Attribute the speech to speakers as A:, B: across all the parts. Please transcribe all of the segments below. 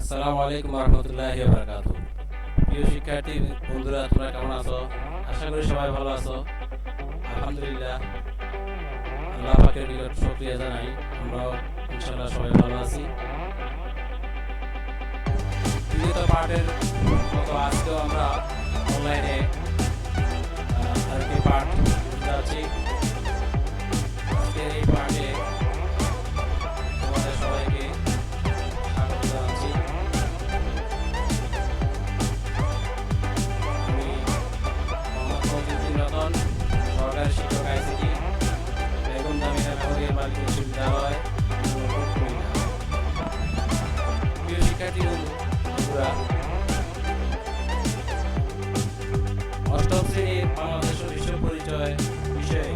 A: আসসালামু আলাইকুম রহমতুল্লাহি ওয়া বারাকাতুহু। প্রিয় শিক্ষার্থী বন্ধুরা, তোমরা কেমন আছো? আশা করি সবাই ভালো আছো। আলহামদুলিল্লাহ, আল্লাহ পাকের নিকট শুকরিয়া জানাই, আমরাও ইনশাআল্লাহ সবাই ভালো আছি। বিগত পাঠের মতো আজকেও আমরা অনলাইনে আরেকটি পাঠ করতে যাচ্ছি। আজকের এই পাঠে তোমাদের সবাইকে স্বাগত জানাচ্ছি। আমি মোহাম্মদ মজিউদ্দিন রতন, সহকারী শিক্ষক আইসিটি, বেগম জামিলা মেমোরিয়াল বালিকা উচ্চ বিদ্যালয়, কুমিল্লা। প্রিয় শিক্ষার্থী বন্ধুরা, অষ্টম শ্রেণীর বাংলাদেশ ও বিশ্ব পরিচয় বিষয়ে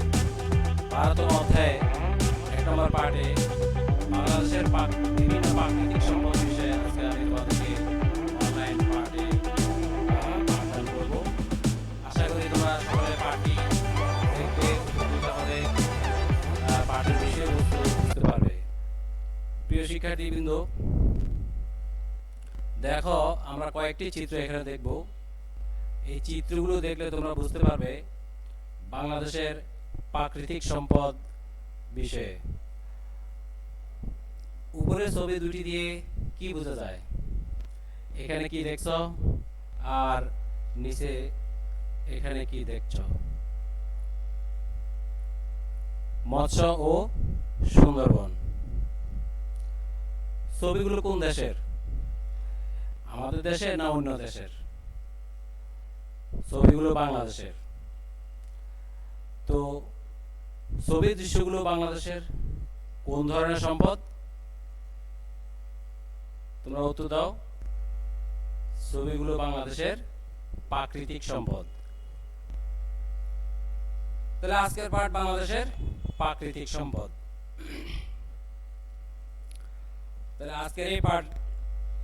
A: 12তম অধ্যায়ে 1 নম্বর পাঠে বাংলাদেশের বিভিন্ন প্রাকৃতিক সম্পদ বিষয়ে আজকে আমি তোমাদেরকে অনলাইন পাঠে পাঠদান করব। আশা করি তোমরা সকলে পাঠটি দেখবে, উপকৃত হবে, পাঠের বিষয়বস্তু বুঝতে পারবে। প্রিয় শিক্ষার্থীবৃন্দ, দেখো, আমরা কয়েকটি চিত্র এখানে দেখব। এই চিত্রগুলো দেখলে তোমরা বুঝতে পারবে বাংলাদেশের প্রাকৃতিক সম্পদ বিষয়ে। উপরের ছবি দুটি দিয়ে কি বোঝা যায়? এখানে কি দেখছো আর নিচে এখানে কি দেখছো? মৎস্য ও সুন্দরবন। ছবিগুলো কোন দেশের? আমাদের দেশের না অন্য দেশের? ছবিগুলো বাংলাদেশের। তো ছবির দৃশ্যগুলো বাংলাদেশের। কোন ধরনের সম্পদ? তোমরা উত্তর দাও। ছবিগুলো বাংলাদেশের প্রাকৃতিক সম্পদ। তাহলে আজকের পাঠ বাংলাদেশের প্রাকৃতিক সম্পদ। তাহলে আজকের এই পাঠ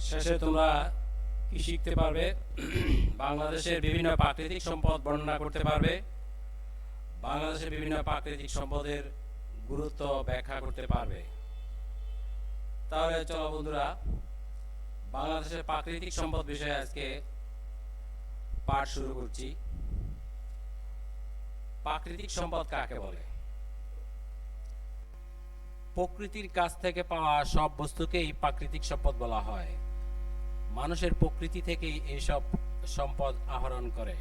A: শেষে তোমরা কি শিখতে পারবে? বাংলাদেশের বিভিন্ন প্রাকৃতিক সম্পদ বর্ণনা করতে পারবে, বাংলাদেশের বিভিন্ন প্রাকৃতিক সম্পদের গুরুত্ব ব্যাখ্যা করতে পারবে। তাহলে চলো বন্ধুরা, বাংলাদেশের প্রাকৃতিক সম্পদ বিষয়ে আজকে পাঠ শুরু করছি। প্রাকৃতিক সম্পদ কাকে বলে? প্রকৃতির কাছ থেকে পাওয়া সব বস্তুকেই প্রাকৃতিক সম্পদ বলা হয়। মানুষের প্রকৃতি থেকেই এইসব সম্পদ আহরণ করে।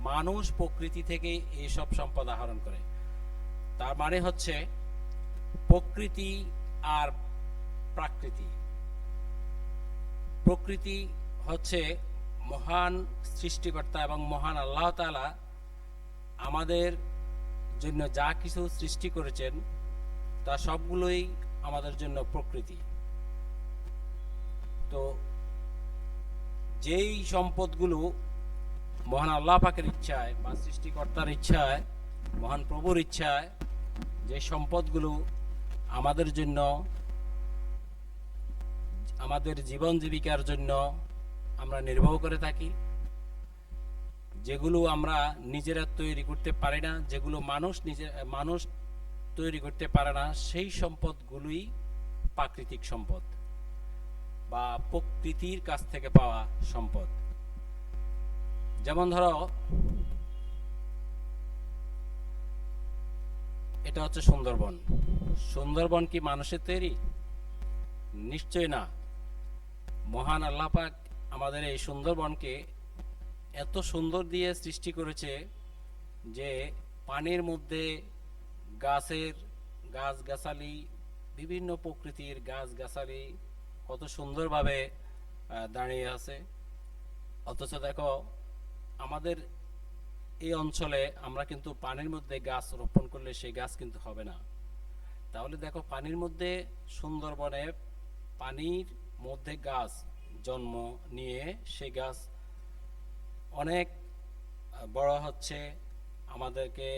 A: মানুষ প্রকৃতি থেকেই এইসব সম্পদ আহরণ করে। তার মানে হচ্ছে প্রকৃতি আর প্রাকৃতি। প্রকৃতি হচ্ছে মহান সৃষ্টিকর্তা এবং মহান আল্লাহ তাআলা আমাদের জন্য যা কিছু সৃষ্টি করেছেন তা সবগুলোই আমাদের জন্য প্রকৃতি। তো যেই সম্পদগুলো মহান আল্লাহ পাকের ইচ্ছায় বা সৃষ্টিকর্তার ইচ্ছায়, মহান প্রভুর ইচ্ছায় যে সম্পদগুলো আমাদের জন্য, আমাদের জীবন জীবিকার জন্য আমরা নির্বাহ করে থাকি, যেগুলো আমরা নিজেরা তৈরি করতে পারি না, যেগুলো মানুষ তৈরি করতে পারে না, সেই সম্পদগুলোই প্রাকৃতিক সম্পদ বা প্রকৃতির কাছ থেকে পাওয়া সম্পদ। যেমন ধরো, এটা হচ্ছে সুন্দরবন। সুন্দরবন কি মানুষের তৈরি? নিশ্চয় না। মহান আল্লাহ পাক আমাদের এই সুন্দরবনকে এত সুন্দর দিয়ে সৃষ্টি করেছে যে পানির মধ্যে গাছগাছালি, বিভিন্ন প্রকৃতির গাছগাছালি কত সুন্দরভাবে দাঁড়িয়ে আছে। অথচ দেখো, আমাদের এই অঞ্চলে আমরা কিন্তু পানির মধ্যে গাছ রোপণ করলে সেই গাছ কিন্তু হবে না। তাহলে দেখো, পানির মধ্যে, সুন্দরবনে পানির মধ্যে গাছ জন্ম নিয়ে সেই গাছ অনেক বড় হচ্ছে। আমাদেরকে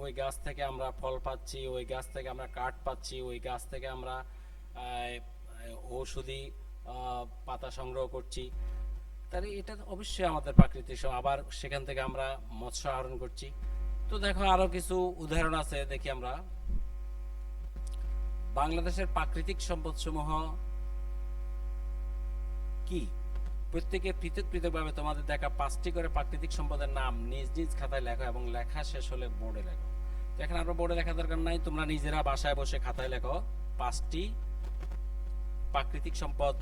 A: ওই গাছ থেকে আমরা ফল পাচ্ছি, ওই গাছ থেকে আমরা কাঠ পাচ্ছি, ওই গাছ থেকে আমরা ঔষধি পাতা সংগ্রহ করছি। তাহলে এটা অবশ্যই আমাদের প্রাকৃতিক। আবার সেখান থেকে আমরা মৎস্য আহরণ করছি। তো দেখো, আরো কিছু উদাহরণ আছে, দেখি আমরা। বাংলাদেশের প্রাকৃতিক সম্পদসমূহ কি? প্রত্যেকে পৃথক পৃথকভাবে তোমাদের দেখা 5টি করে প্রাকৃতিক সম্পদের নাম নিজ নিজ খাতায় লেখো এবং লেখা শেষ হলে বোর্ডে লেখো। তো এখানে আমরা বোর্ডে লেখা দরকার নাই, তোমরা নিজেরা বাসায় বসে খাতায় লেখো 5টি প্রাকৃতিক সম্পদ।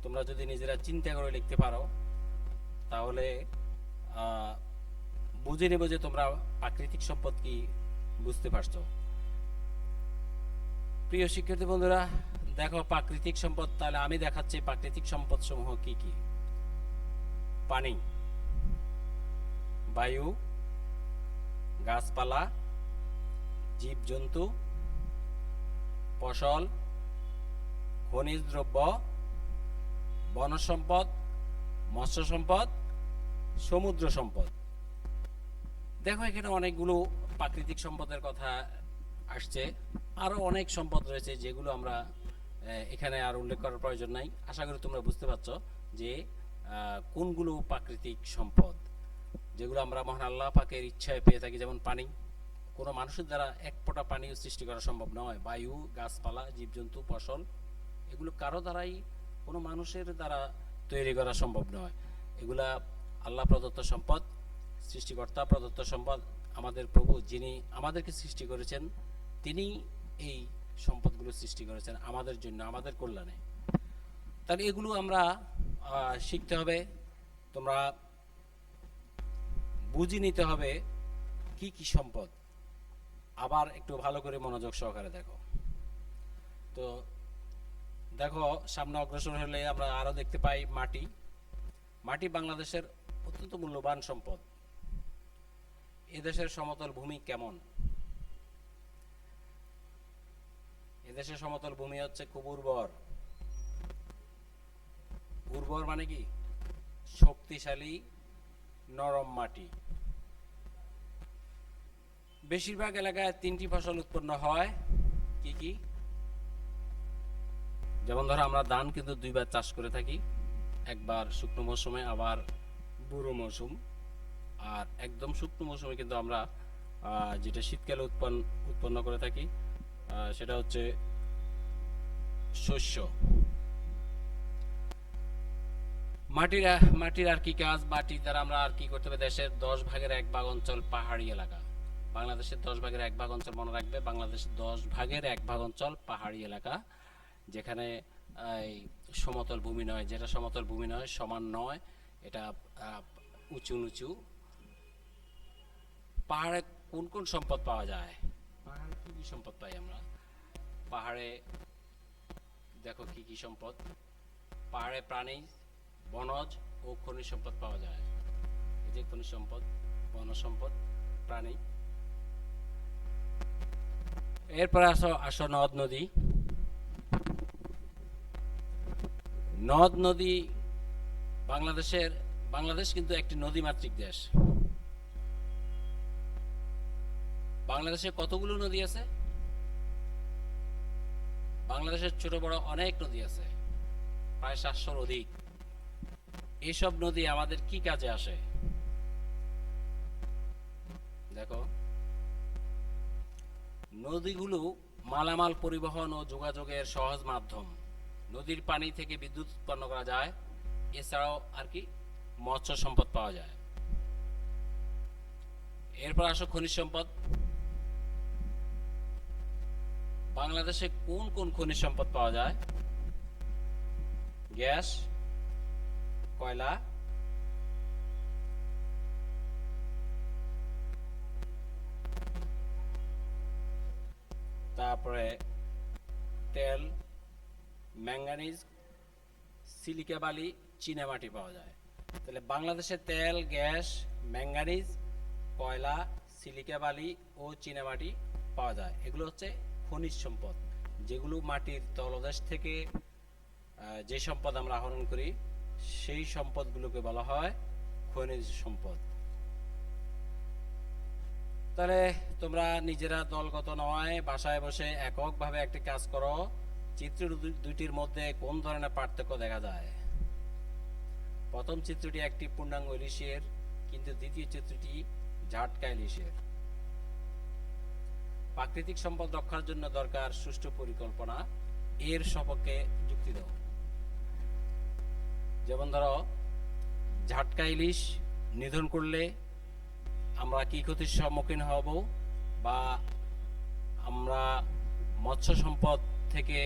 A: তোমরা যদি নিজেরা চিন্তা করে লিখতে পারো তাহলে বুঝে নেব যে তোমরা প্রাকৃতিক সম্পদ কি বুঝতে পারছো। প্রিয় শিক্ষার্থী বন্ধুরা, দেখো প্রাকৃতিক সম্পদ, তাহলে আমি দেখাচ্ছি প্রাকৃতিক সম্পদ সমূহ কি কি। পানি, বায়ু, গাছপালা, জীবজন্তু, ফসল, খনিজ দ্রব্য, বনজ সম্পদ, মৎস্য সম্পদ, সমুদ্র সম্পদ। দেখো এখানে অনেকগুলো প্রাকৃতিক সম্পদের কথা আসছে। আরো অনেক সম্পদ রয়েছে যেগুলো আমরা এখানে আর উল্লেখ করার প্রয়োজন নাই। আশা করি তোমরা বুঝতে পারছো যে কোনগুলো প্রাকৃতিক সম্পদ যেগুলো আমরা মহান আল্লাহ পাকের ইচ্ছায় পেয়ে থাকি। যেমন পানি, কোনো মানুষের দ্বারা এক ফোঁটা পানিও সৃষ্টি করা সম্ভব নয়। বায়ু, গাছপালা, জীবজন্তু, ফসল, এগুলো কারো দ্বারাই, কোনো মানুষের দ্বারা তৈরি করা সম্ভব নয়। এগুলা আল্লাহ প্রদত্ত সম্পদ, সৃষ্টিকর্তা প্রদত্ত সম্পদ। আমাদের প্রভু যিনি আমাদেরকে সৃষ্টি করেছেন, তিনি এই সম্পদগুলো সৃষ্টি করেছেন আমাদের জন্য, আমাদের কল্যাণে। তাহলে এগুলো আমরা শিখতে হবে, তোমরা বুঝে নিতে হবে কি কি সম্পদ। আবার একটু ভালো করে মনোযোগ সহকারে দেখো। তো দেখো সামনে অগ্রসর হলে আমরা আরো দেখতে পাই মাটি। মাটি বাংলাদেশের অত্যন্ত মূল্যবান সম্পদ। এদেশের সমতল ভূমি কেমন? এদেশের সমতল ভূমি হচ্ছে খুব উর্বর। উর্বর মানে কি? শক্তিশালী নরম মাটি। বেশিরভাগ এলাকায় 3টি ফসল উৎপন্ন হয়। কি কি? যেমন ধরো আমরা ধান কিন্তু 2বার চাষ করে থাকি, একবার শুকনো মৌসুমে, আবার বুড়ো মৌসুম। আর একদম শুকনো মৌসুমে কিন্তু আমরা যেটা শীতকালে উৎপন্ন করে থাকি সেটা হচ্ছে শস্য। মাটির আর কি কাজ? মাটির দ্বারা আমরা আর কি করতে হবে? দেশের 10 ভাগের 1 ভাগ অঞ্চল পাহাড়ি এলাকা। বাংলাদেশের 10 ভাগের 1 ভাগ অঞ্চল, মনে রাখবে, বাংলাদেশের 10 ভাগের 1 ভাগ অঞ্চল পাহাড়ি এলাকা, যেখানে সমতল ভূমি নয়। যেটা সমতল ভূমি নয়, সমান নয়, এটা উঁচু নিচু। পাহাড়ে কোন কোন সম্পদ পাওয়া যায়? পাহাড়ে কি কি সম্পদ পাই আমরা? পাহাড়ে দেখো কি কি সম্পদ। পাহাড়ে প্রাণী, বনজ ও খনিজ সম্পদ পাওয়া যায়। এই যে খনিজ সম্পদ, বনজ সম্পদ, প্রাণী। এরপরে আসো নদ নদী। নদ নদী, বাংলাদেশ কিন্তু একটি নদীমাতৃক দেশ। বাংলাদেশে কতগুলো নদী আছে? বাংলাদেশের ছোট বড় অনেক নদী আছে, প্রায় 700-র অধিক। এইসব নদী আমাদের কি কাজে আসে? দেখো, নদীগুলো মালামাল পরিবহন ও যোগাযোগের সহজ মাধ্যম। নদীর পানি থেকে বিদ্যুৎ উৎপন্ন করা যায়। এছাড়াও আর কি মৎস্য সম্পদ পাওয়া যায়। এরপর আসো খনিজ সম্পদ। বাংলাদেশে কোন কোন খনিজ সম্পদ পাওয়া যায়? গ্যাস, কয়লা, তারপরে তেল, ম্যাঙ্গানিজ, সিলিকা বালি, চীনামাটি পাওয়া যায়। তাহলে বাংলাদেশে তেল, গ্যাস, ম্যাঙ্গানিজ, কয়লা, সিলিকা বালি ও চীনামাটি পাওয়া যায়। এগুলো হচ্ছে খনিজ সম্পদ, যেগুলো মাটির তলদেশ থেকে যে সম্পদ আমরা আহরণ করি সেই সম্পদগুলোকে বলা হয় খনিজ সম্পদ। তাহলে তোমরা নিজেরা দলগত নয়, বাসায় বসে এককভাবে একটি কাজ করো। চিত্র দুইটির মধ্যে কোন ধরনের পার্থক্য দেখা যায়? প্রথম চিত্রটি একটি পূর্ণাঙ্গ ইলিশের, কিন্তু দ্বিতীয় চিত্রটি ঝাটকা ইলিশের। প্রাকৃতিক সম্পদ রক্ষার জন্য দরকার সুষ্ঠু পরিকল্পনা। এর সপক্ষে যুক্তি দাও। যেমন ধরো ঝাটকা ইলিশ নিধন করলে আমরা কি ক্ষতির সম্মুখীন হব, বা আমরা মৎস্য সম্পদ থেকে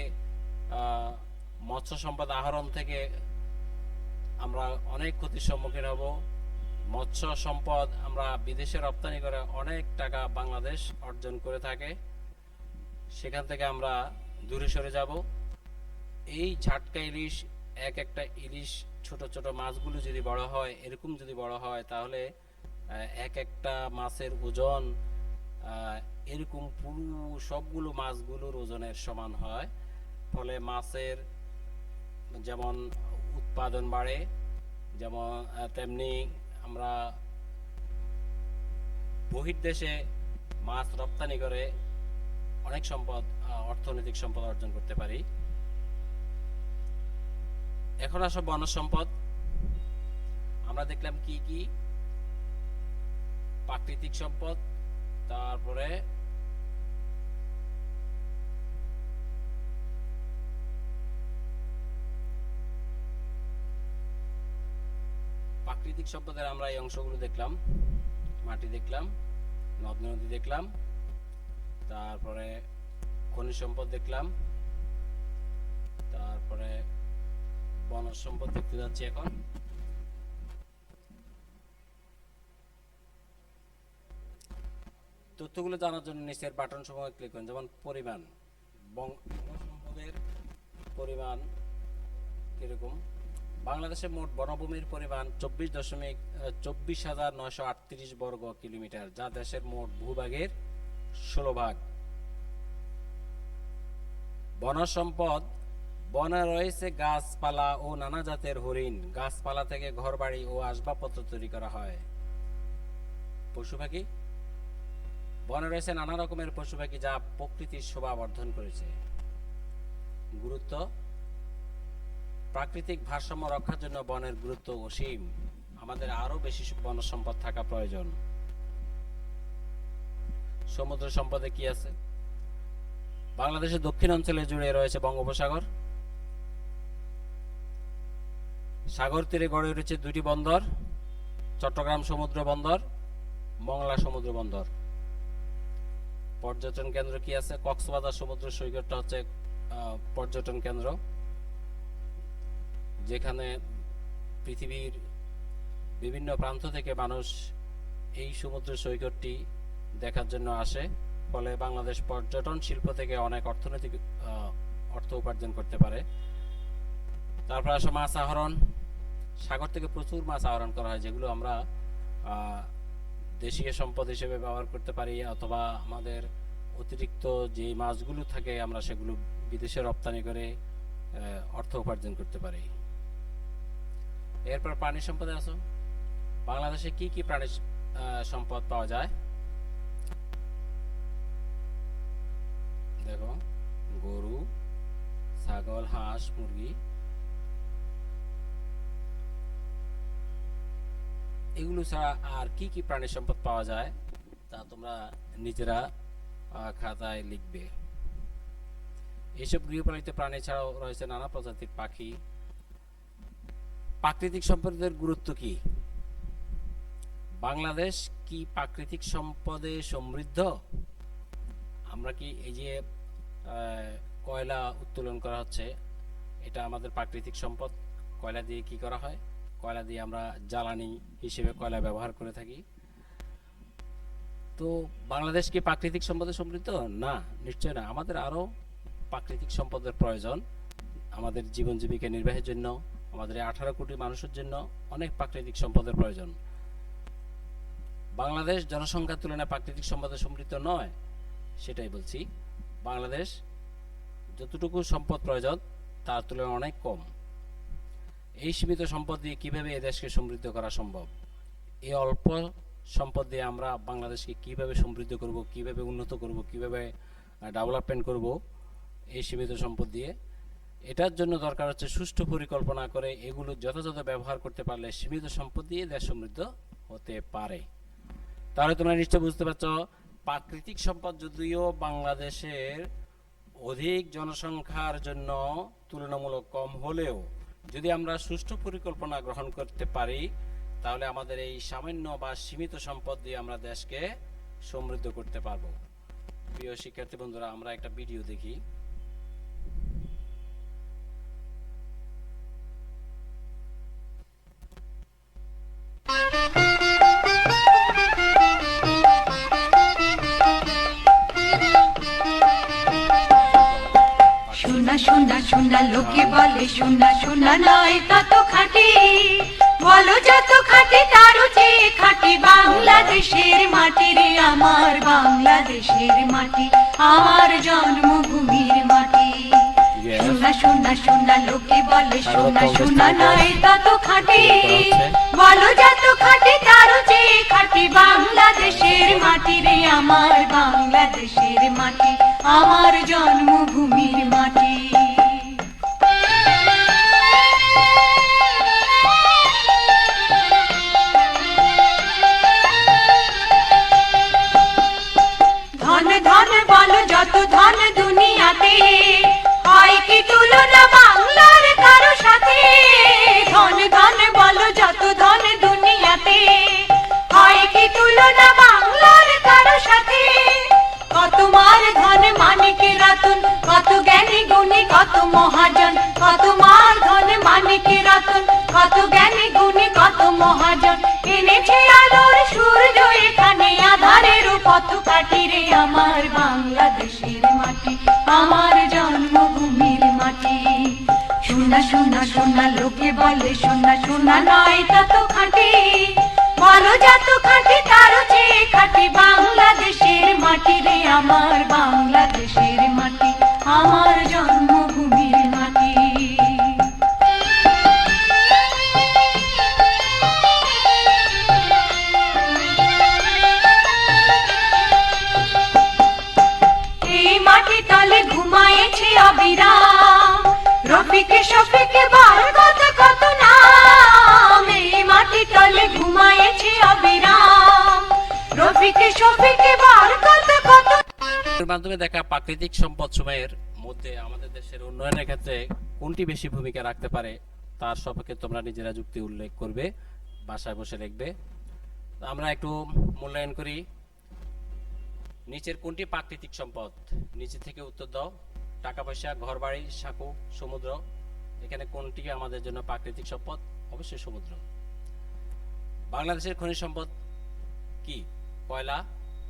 A: মৎস্য সম্পদ আহরণ থেকে আমরা অনেক ক্ষতির সম্মুখীন হব। মৎস্য সম্পদ আমরা বিদেশে রপ্তানি করে অনেক টাকা বাংলাদেশ অর্জন করে থাকে, সেখান থেকে আমরা দূরে সরে যাব। এই ঝাটকা ইলিশ, এক একটা ইলিশ ছোট ছোট মাছগুলো যদি বড় হয়, এরকম যদি বড় হয়, তাহলে এক একটা মাছের ওজন এরকম পুরো সবগুলো মাছগুলোর ওজনের সমান হয়। ফলে মাছের যেমন উৎপাদন বাড়ে, যেমন তেমনি আমরা বহির্দেশে মাছ রপ্তানি করে অনেক সম্পদ, অর্থনৈতিক সম্পদ অর্জন করতে পারি। এখন আসো বনজ সম্পদ। আমরা দেখলাম কি কি প্রাকৃতিক সম্পদ, তারপরে প্রাকৃতিক সম্পদের আমরা এই অংশগুলো দেখলাম, মাটি দেখলাম, নদ নদী দেখলাম, তারপরে খনিজ সম্পদ দেখলাম, তারপরে বনজ সম্পদ দেখতে যাচ্ছি। এখন তথ্যগুলো জানার জন্য নিচের বাটন সমূহ ক্লিক করুন। যেমন পরিমাণ, বনজ সম্পদের পরিমাণ কিরকম। বাংলাদেশের মোট বনভূমির পরিমাণ 24,938 বর্গ কিলোমিটার, যা দেশের মোট ভূভাগের 16 ভাগ। বনজ সম্পদ, বনে রয়েছে গাছপালা ও নানা জাতের হরিণ। গাছপালা থেকে ঘরবাড়ি ও আসবাবপত্র তৈরি করা হয়। পশু পাখি, বনে রয়েছে নানা রকমের পশু পাখি যা প্রকৃতির শোভা বর্ধন করেছে। গুরুত্ব, প্রাকৃতিক ভারসাম্য রক্ষার জন্য বনের গুরুত্ব অসীম। আমাদের আরো বেশি বনজ সম্পদ থাকা প্রয়োজন। সমুদ্র সম্পদে কি আছে? বাংলাদেশের দক্ষিণ অঞ্চলে জুড়ে রয়েছে বঙ্গোপসাগর। সাগর তীরে গড়ে উঠেছে দুটি বন্দর, চট্টগ্রাম সমুদ্র বন্দর, মংলা সমুদ্র বন্দর। পর্যটন কেন্দ্র কি আছে? কক্সবাজার সমুদ্র সৈকতটা হচ্ছে পর্যটন কেন্দ্র, যেখানে পৃথিবীর বিভিন্ন প্রান্ত থেকে মানুষ এই সমুদ্র সৈকতটি দেখার জন্য আসে। ফলে বাংলাদেশ পর্যটন শিল্প থেকে অনেক অর্থনৈতিক অর্থ উপার্জন করতে পারে। তারপর আসে মাছ আহরণ। সাগর থেকে প্রচুর মাছ আহরণ করা হয়, যেগুলো আমরা দেশীয় সম্পদ হিসেবে ব্যবহার করতে পারি, অথবা আমাদের অতিরিক্ত যে মাছগুলো থাকে আমরা সেগুলো বিদেশে রপ্তানি করে অর্থ উপার্জন করতে পারি। এরপর প্রাণী সম্পদে আসো। বাংলাদেশে কি কি প্রাণী সম্পদ পাওয়া যায়? দেখো, গরু, ছাগল, হাঁস, মুরগি, এগুলো ছাড়া আর কি কি প্রাণী সম্পদ পাওয়া যায় তা তোমরা নিজেরা খাতায় লিখবে। এইসব গৃহপালিত প্রাণী ছাড়াও রয়েছে নানা প্রজাতির পাখি। প্রাকৃতিক সম্পদের গুরুত্ব কি? বাংলাদেশ কি প্রাকৃতিক সম্পদে সমৃদ্ধ? আমরা কি এই যে কয়লা উত্তোলন করা হচ্ছে, এটা আমাদের প্রাকৃতিক সম্পদ। কয়লা দিয়ে কি করা হয়? কয়লা দিয়ে আমরা জ্বালানি হিসেবে কয়লা ব্যবহার করে থাকি। তো বাংলাদেশ কি প্রাকৃতিক সম্পদে সমৃদ্ধ? না, নিশ্চয় না। আমাদের আরো প্রাকৃতিক সম্পদের প্রয়োজন। আমাদের জীবন জীবিকা নির্বাহের জন্য, আমাদের 18 কোটি মানুষের জন্য অনেক প্রাকৃতিক সম্পদের প্রয়োজন। বাংলাদেশ জনসংখ্যার তুলনায় প্রাকৃতিক সম্পদে সমৃদ্ধ নয়, সেটাই বলছি। বাংলাদেশ যতটুকু সম্পদ প্রয়োজন তার তুলনায় অনেক কম। এই সীমিত সম্পদ দিয়ে কিভাবে এই দেশকে সমৃদ্ধ করা সম্ভব? এই অল্প সম্পদ দিয়ে আমরা বাংলাদেশকে কিভাবে সমৃদ্ধ করব, কিভাবে উন্নত করব, কিভাবে ডেভেলপমেন্ট করব এই সীমিত সম্পদ দিয়ে? এটার জন্য দরকার হচ্ছে সুষ্ঠু পরিকল্পনা করে এগুলো যথাযথ ব্যবহার করতে পারলে সীমিত সম্পদ দিয়ে দেশ সমৃদ্ধ হতে পারে। তাহলে তোমরা নিশ্চয় বুঝতে পারছো, প্রাকৃতিক সম্পদ যদিও বাংলাদেশের অধিক জনসংখ্যার জন্য তুলনামূলক কম হলেও যদি আমরা সুষ্ঠু পরিকল্পনা গ্রহণ করতে পারি তাহলে আমাদের এই সামান্য বা সীমিত সম্পদ দিয়ে আমরা দেশকে সমৃদ্ধ করতে পারবো। প্রিয় শিক্ষার্থী বন্ধুরা, আমরা একটা ভিডিও দেখি।
B: সোনা সোনা সোনা লোকে বলে সোনা সোনা নয় তত খাঁটি, বলো যত খাঁটি তারও চেয়ে খাঁটি বাংলাদেশের মাটি রে আমার বাংলাদেশের মাটি, আমার জন্মভূমির মাটি। সোনা সোনা সোনা লোকে বলে সোনা সোনা নয় তত খাঁটি, বলো যত খাঁটি তারও চেয়ে খাঁটি বাংলাদেশের মাটি রে আমার বাংলাদেশের মাটি, আমার জন্মভূমির মাটি। ধন ধন বলো যত ধন দুনিয়াতে, হয় কি তুলনা বাংলার কারো সাথে? ধন ধন বলো যত ধন দুনিয়াতে, হয় কি তুলনা বাংলার কারো সাথে? কত মার ধন মানিকে রতন, কত জ্ঞানী গুণী কত মহাজন, কত মার ধন মানিকে রতন, কত জ্ঞানী গুণী কত মহাজন, এনেছে আলোর সূর্য এখানে আধারের পথ কাটি রে আমার বাংলাদেশের মাটি, আমার জন্মভূমির মাটি। সোনা সোনা সোনা লোকে বলে সোনা সোনা নয় তত খাঁটি, বলো যত খাঁটি তারও চেয়ে খাঁটি বাংলাদেশের মাটি রে আমার বাংলাদেশের মাটি, আমার জন্মভূমির মাটি। এই মাটি তলে ঘুমায়েছে অবিরাম রফিকে শফিকে বরকত কত নাম, এই মাটি তলে ঘুমায়েছে অবিরাম রফিকে শফিকে বরকত কত।
A: এর মাধ্যমে দেখা প্রাকৃতিক সম্পদ সময়ের মধ্যে আমাদের দেশের উন্নয়নের ক্ষেত্রে কোনটি বেশি ভূমিকা রাখতে পারে তার সম্পর্কে তোমরা নিজেরা যুক্তি উল্লেখ করবে, বাসায় বসে লিখবে। আমরা একটু মূল্যায়ন করি। নিচের কোনটি প্রাকৃতিক সম্পদ? নিচে থেকে উত্তর দাও। টাকা পয়সা, ঘর বাড়ি, সাঁকো, সমুদ্র। এখানে কোনটি আমাদের জন্য প্রাকৃতিক সম্পদ? অবশ্যই সমুদ্র। বাংলাদেশের খনিজ সম্পদ কি? কয়লা,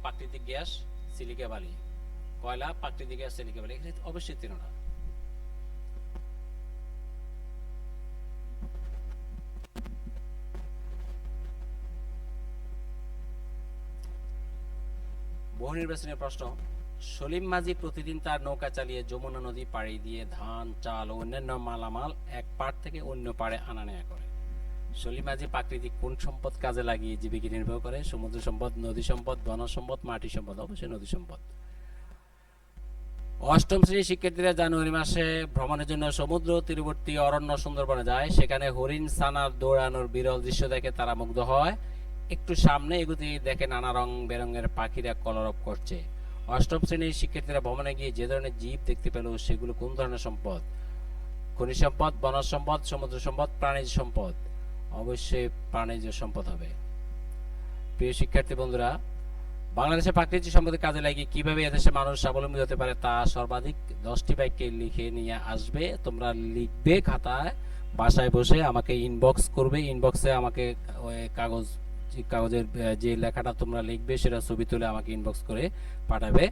A: প্রাকৃতিক গ্যাস, সিলিকা বালি। কয়লা, প্রাকৃতিক গ্যাস, সিলিকা বালি। এখানে অবশ্যই তিনটা। বহু নির্বাচনের প্রশ্ন। সলিম মাঝি প্রতিদিন তার নৌকা চালিয়ে যমুনা নদী পাড়ি দিয়ে ধান, চাল ও অন্যান্য মালামাল এক পাড় থেকে অন্য পাড়ে আনা নেয়া করে। সলিম মাঝি প্রাকৃতিক কোন সম্পদ কাজে লাগিয়ে জীবিকা নির্বাহ করে? সমুদ্র সম্পদ, নদী সম্পদ, বনজ সম্পদ, মাটি সম্পদ। অবশ্যই নদী সম্পদ। অষ্টম শ্রেণীর শিক্ষার্থীরা জানুয়ারি মাসে ভ্রমণের জন্য সমুদ্র তীরবর্তী অরণ্য সুন্দরবনে যায়। সেখানে হরিণ ছানার দৌড়ানোর বিরল দৃশ্য দেখে তারা মুগ্ধ হয়। একটু সামনে এগুতে দেখে নানা রং বেরঙের পাখিরা কলরব করছে। অষ্টম শ্রেণীর শিক্ষার্থীরা ভ্রমণে গিয়ে যে ধরনের জীব দেখতে পেল সেগুলো কোন ধরনের সম্পদ? খনিজ সম্পদ, বনজ সম্পদ, সমুদ্র সম্পদ, প্রাণীজ সম্পদ। অবশ্যই প্রাণীজ সম্পদ হবে। প্রিয় শিক্ষার্থী বন্ধুরা, বাংলাদেশের প্রাকৃতিক সম্পদের কাজে লাগিয়ে কিভাবে এদেশের মানুষ স্বাবলম্বী হতে পারে তা সর্বাধিক 10টি বাক্যে লিখে নিয়ে আসবে। তোমরা লিখবে খাতায়, বাসায় বসে আমাকে ইনবক্স করবে। ইনবক্সে আমাকে কাগজের যে লেখাটা তোমরা লিখবে সেটা ছবি তুলে আমাকে ইনবক্স করে পাঠাবে।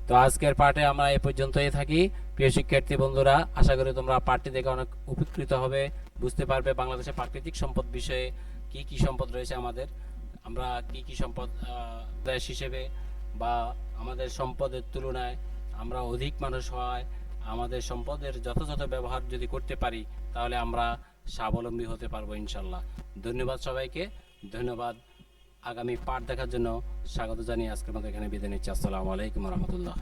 A: তো আজকের পার্টে আমরা এ পর্যন্তই থাকি। প্রিয় শিক্ষার্থী বন্ধুরা, আশা করি তোমরা পার্টটি দেখে অনেক উপকৃত হবে, বুঝতে পারবে বাংলাদেশের প্রাকৃতিক সম্পদ বিষয়ে কি কি সম্পদ রয়েছে আমাদের, আমরা কি কি সম্পদ দেশ হিসেবে বা আমাদের সম্পদের তুলনায় আমরা অধিক মানুষ হয় আমাদের সম্পদের যথাযথ ব্যবহার যদি করতে পারি তাহলে আমরা স্বাবলম্বী হতে পারবো ইনশাল্লাহ। ধন্যবাদ সবাইকে, ধন্যবাদ। আগামী পাঠ দেখার জন্য স্বাগত জানিয়ে আজকের মতো এখানে বিদায় নিচ্ছি। আসসালামু আলাইকুম রহমতুল্লাহ।